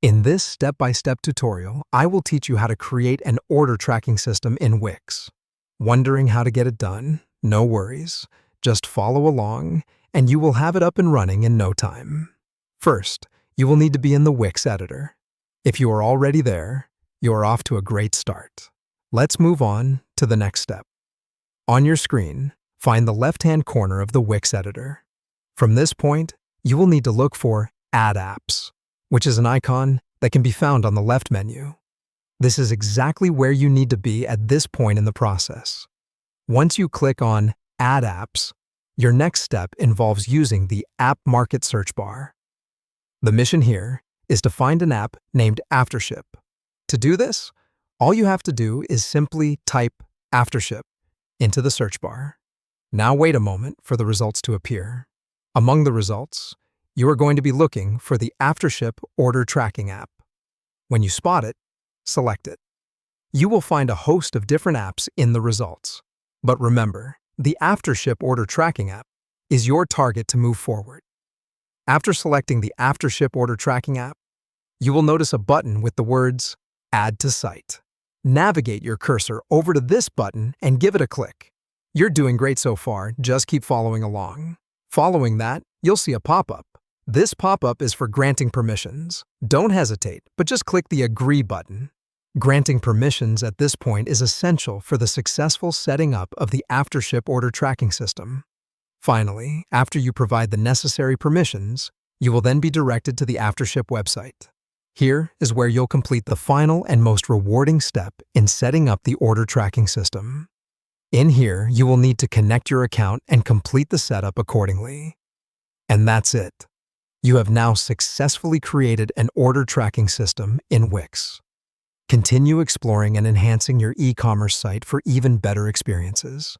In this step-by-step tutorial, I will teach you how to create an order tracking system in Wix. Wondering how to get it done? No worries. Just follow along, and you will have it up and running in no time. First, you will need to be in the Wix editor. If you are already there, you are off to a great start. Let's move on to the next step. On your screen, find the left-hand corner of the Wix editor. From this point, you will need to look for Add Apps, which is an icon that can be found on the left menu. This is exactly where you need to be at this point in the process. Once you click on Add Apps, your next step involves using the App Market search bar. The mission here is to find an app named Aftership. To do this, all you have to do is simply type Aftership into the search bar. Now wait a moment for the results to appear. Among the results, you are going to be looking for the Aftership order tracking app. When you spot it, select it. You will find a host of different apps in the results. But remember, the Aftership order tracking app is your target to move forward. After selecting the Aftership order tracking app, you will notice a button with the words Add to Site. Navigate your cursor over to this button and give it a click. You're doing great so far, just keep following along. Following that, you'll see a pop-up. This pop-up is for granting permissions. Don't hesitate, but just click the Agree button. Granting permissions at this point is essential for the successful setting up of the Aftership order tracking system. Finally, after you provide the necessary permissions, you will then be directed to the Aftership website. Here is where you'll complete the final and most rewarding step in setting up the order tracking system. In here, you will need to connect your account and complete the setup accordingly. And that's it. You have now successfully created an order tracking system in Wix. Continue exploring and enhancing your e-commerce site for even better experiences.